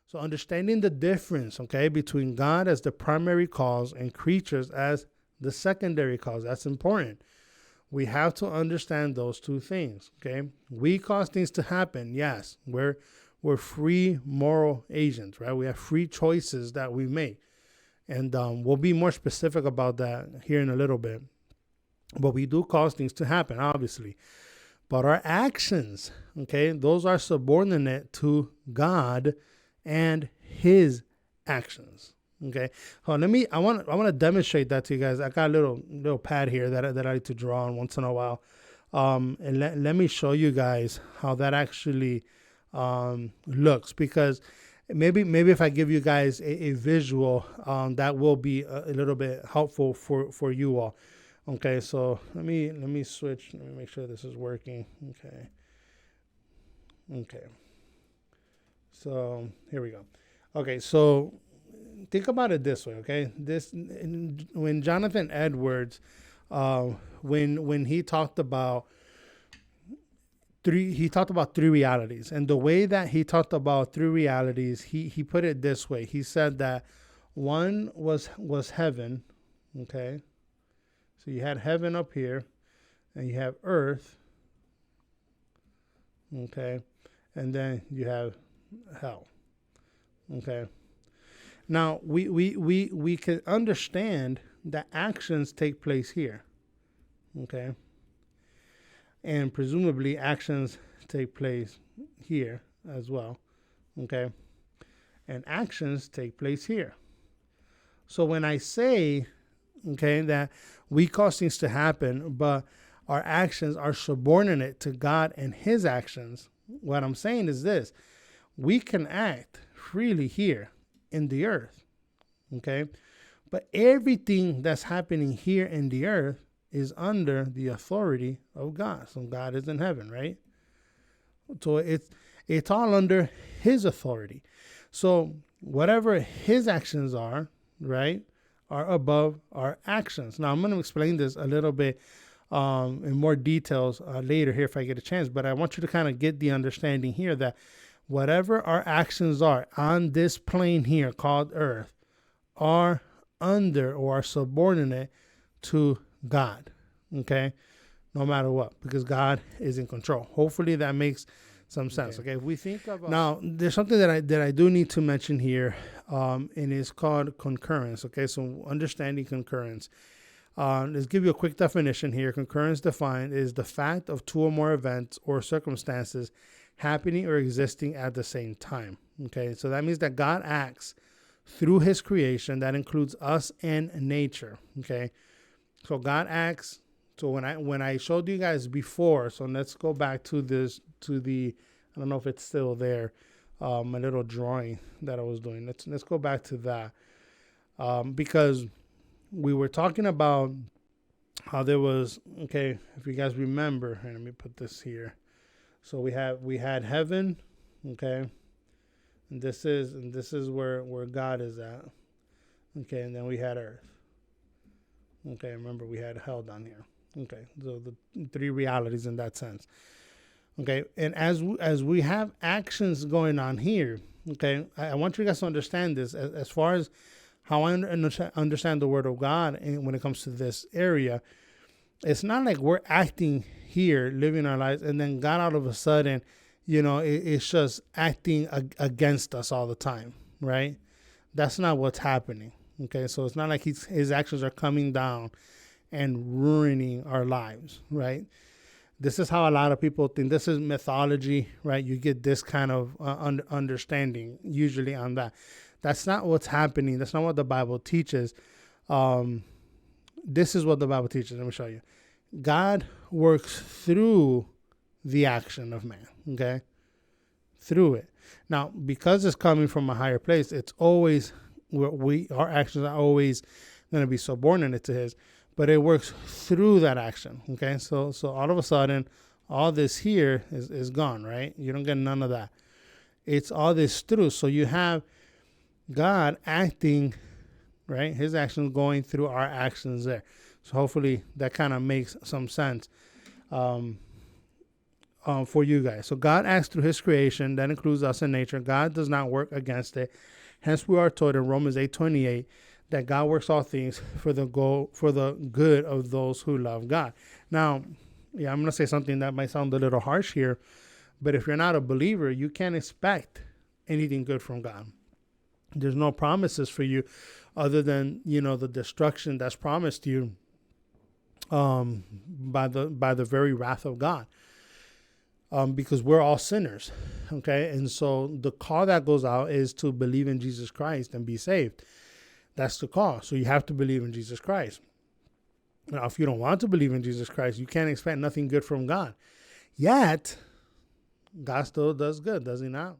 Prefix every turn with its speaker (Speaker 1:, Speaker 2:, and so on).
Speaker 1: So understanding the difference, okay, between God as the primary cause and creatures as the secondary cause, that's important. We have to understand those two things, okay? We cause things to happen, yes. We're free moral agents, right? We have free choices that we make. And we'll be more specific about that here in a little bit. But we do cause things to happen, obviously. But our actions, okay, those are subordinate to God and his actions. Okay. So I want to demonstrate that to you guys. I got a little pad here that I like to draw on once in a while. And let me show you guys how that actually looks, because maybe if I give you guys a visual, that will be a little bit helpful for you all. Okay, so let me switch. Let me make sure this is working. Okay. So here we go. Okay, so think about it this way. Okay, when Jonathan Edwards, when he talked about three realities, and the way that he talked about three realities, he put it this way. He said that one was heaven. Okay. So you had heaven up here, and you have earth, okay, and then you have hell, okay. Now we can understand that actions take place here, okay, and presumably actions take place here as well, okay, and actions take place here. So when I say, okay, that we cause things to happen, but our actions are subordinate to God and his actions, what I'm saying is this: we can act freely here in the earth, okay, but everything that's happening here in the earth is under the authority of God. So God is in heaven, right? So it's all under his authority. So whatever his actions are, right, are above our actions. Now, I'm going to explain this a little bit in more details later here if I get a chance, but I want you to kind of get the understanding here that whatever our actions are on this plane here called earth are under or are subordinate to God, okay, no matter what, because God is in control. Hopefully that makes some sense. Okay, if we think about now, there's something that I do need to mention here, and it's called concurrence. Okay, so understanding concurrence. Let's give you a quick definition here. Concurrence defined is the fact of two or more events or circumstances happening or existing at the same time. Okay, so that means that God acts through his creation. That includes us and nature. Okay, so God acts. So when I showed you guys before, so let's go back to the I don't know if it's still there, my little drawing that I was doing. Let's go back to that, because we were talking about how there was, okay, if you guys remember, and let me put this here. So we had heaven, okay, and this is where God is at, okay, and then we had earth, okay. Remember, we had hell down here. Okay, so the three realities in that sense. Okay, and as we have actions going on here, okay, I want you guys to understand this as far as how I understand the Word of God, and when it comes to this area, it's not like we're acting here, living our lives, and then God all of a sudden, it's just acting against us all the time, right? That's not what's happening. Okay, so it's not like his actions are coming down and ruining our lives, right? This is how a lot of people think. This is mythology, right? You get this kind of understanding usually on that. That's not what's happening. That's not what the Bible teaches. This is what the Bible teaches. Let me show you. God works through the action of man, okay? Through it. Now, because it's coming from a higher place, it's always, our actions are always going to be subordinate to his. But it works through that action, okay? So all of a sudden, all this here is gone, right? You don't get none of that. It's all this through. So you have God acting, right? His actions going through our actions there. So hopefully that kind of makes some sense. for you guys. So God acts through his creation. That includes us in nature. God does not work against it. Hence, we are told in Romans 8:28 that God works all things for the good of those who love God. Now, yeah, I'm going to say something that might sound a little harsh here, but if you're not a believer, you can't expect anything good from God. There's no promises for you other than, the destruction that's promised you by the very wrath of God. Because we're all sinners, okay? And so the call that goes out is to believe in Jesus Christ and be saved. That's the call. So you have to believe in Jesus Christ. Now, if you don't want to believe in Jesus Christ, you can't expect nothing good from God. Yet, God still does good, does he not?